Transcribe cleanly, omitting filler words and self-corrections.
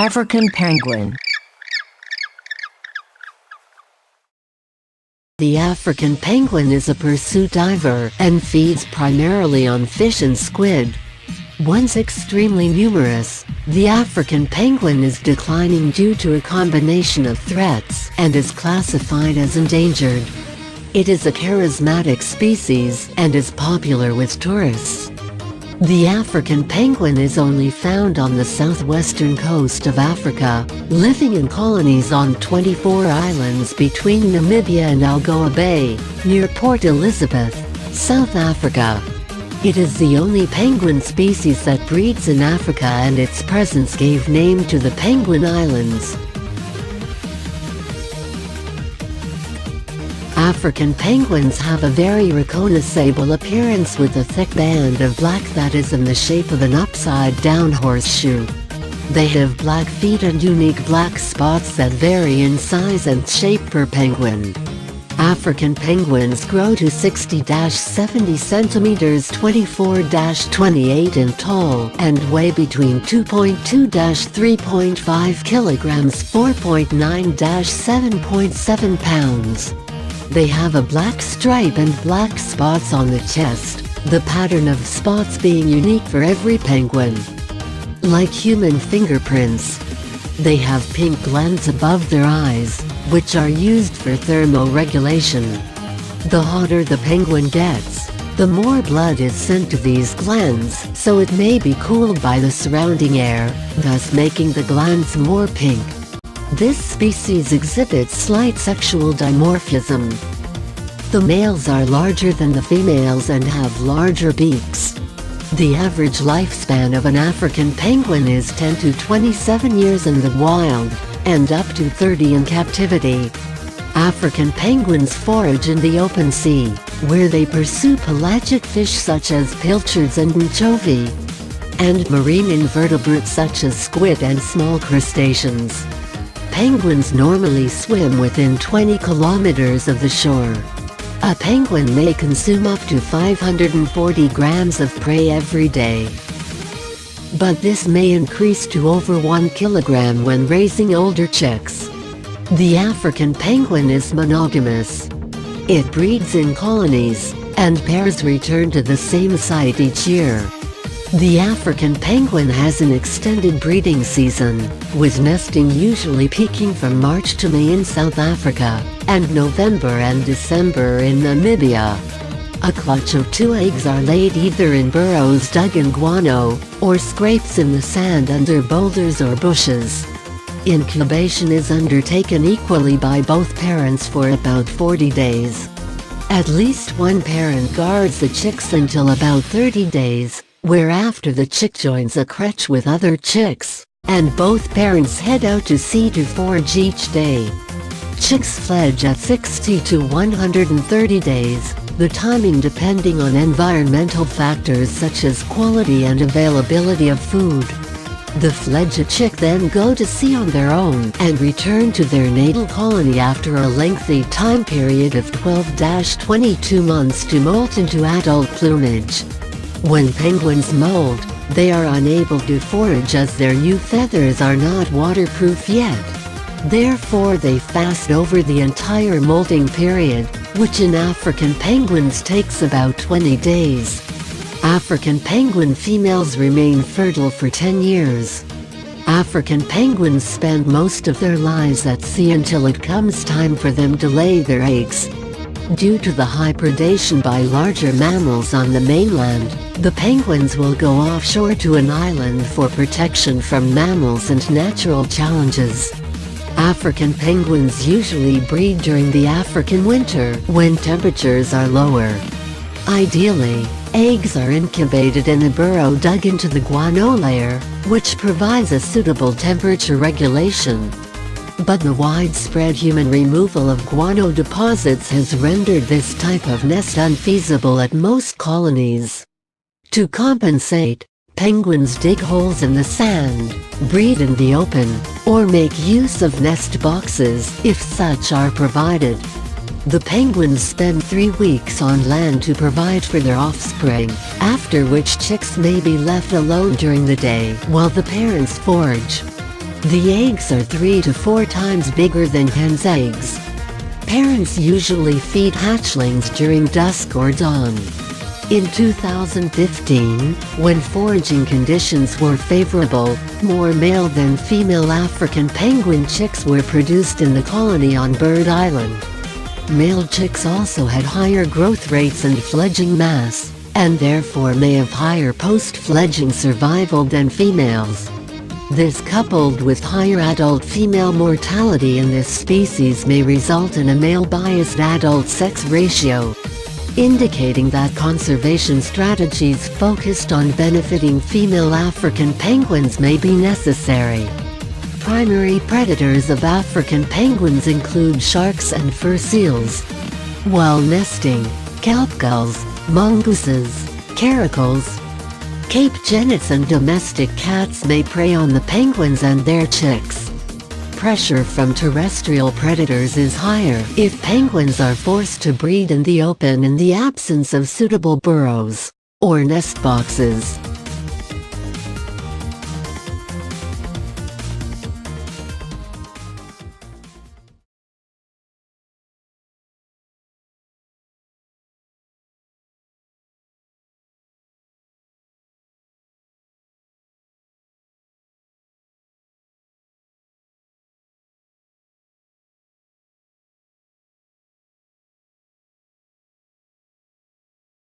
African penguin. The African penguin is a pursuit diver and feeds primarily on fish and squid. Once extremely numerous, the African penguin is declining due to a combination of threats and is classified as endangered. It is a charismatic species and is popular with tourists. The African penguin is only found on the southwestern coast of Africa, living in colonies on 24 islands between Namibia and Algoa Bay, near Port Elizabeth, South Africa. It is the only penguin species that breeds in Africa, and its presence gave name to the Penguin Islands. African penguins have a very recognizable appearance with a thick band of black that is in the shape of an upside-down horseshoe. They have black feet and unique black spots that vary in size and shape per penguin. African penguins grow to 60-70 centimeters, 24-28 in tall, and weigh between 2.2-3.5 kilograms, 4.9-7.7 pounds. They have a black stripe and black spots on the chest, the pattern of spots being unique for every penguin. Like human fingerprints, they have pink glands above their eyes, which are used for thermoregulation. The hotter the penguin gets, the more blood is sent to these glands, so it may be cooled by the surrounding air, thus making the glands more pink. This species exhibits slight sexual dimorphism. The males are larger than the females and have larger beaks. The average lifespan of an African penguin is 10 to 27 years in the wild, and up to 30 in captivity. African penguins forage in the open sea, where they pursue pelagic fish such as pilchards and anchovy, and marine invertebrates such as squid and small crustaceans. Penguins normally swim within 20 kilometers of the shore. A penguin may consume up to 540 grams of prey every day. But this may increase to over 1 kilogram when raising older chicks. The African penguin is monogamous. It breeds in colonies, and pairs return to the same site each year. The African penguin has an extended breeding season, with nesting usually peaking from March to May in South Africa, and November and December in Namibia. A clutch of 2 eggs are laid either in burrows dug in guano, or scrapes in the sand under boulders or bushes. Incubation is undertaken equally by both parents for about 40 days. At least one parent guards the chicks until about 30 days, whereafter the chick joins a crutch with other chicks, and both parents head out to sea to forage each day. Chicks fledge at 60 to 130 days, the timing depending on environmental factors such as quality and availability of food. The fledged chick then go to sea on their own and return to their natal colony after a lengthy time period of 12-22 months to molt into adult plumage. When penguins molt, they are unable to forage as their new feathers are not waterproof yet. Therefore they fast over the entire molting period, which in African penguins takes about 20 days. African penguin females remain fertile for 10 years. African penguins spend most of their lives at sea until it comes time for them to lay their eggs. Due to the high predation by larger mammals on the mainland, the penguins will go offshore to an island for protection from mammals and natural challenges. African penguins usually breed during the African winter when temperatures are lower. Ideally, eggs are incubated in a burrow dug into the guano layer, which provides a suitable temperature regulation. But the widespread human removal of guano deposits has rendered this type of nest unfeasible at most colonies. To compensate, penguins dig holes in the sand, breed in the open, or make use of nest boxes if such are provided. The penguins spend 3 weeks on land to provide for their offspring, after which chicks may be left alone during the day while the parents forage. The eggs are 3 to 4 times bigger than hen's eggs. Parents usually feed hatchlings during dusk or dawn. In 2015, when foraging conditions were favorable, more male than female African penguin chicks were produced in the colony on Bird Island. Male chicks also had higher growth rates and fledging mass, and therefore may have higher post-fledging survival than females. This, coupled with higher adult female mortality in this species, may result in a male-biased adult-sex ratio, indicating that conservation strategies focused on benefiting female African penguins may be necessary. Primary predators of African penguins include sharks and fur seals, while nesting, kelp gulls, mongooses, caracals, Cape genets and domestic cats may prey on the penguins and their chicks. Pressure from terrestrial predators is higher if penguins are forced to breed in the open in the absence of suitable burrows or nest boxes.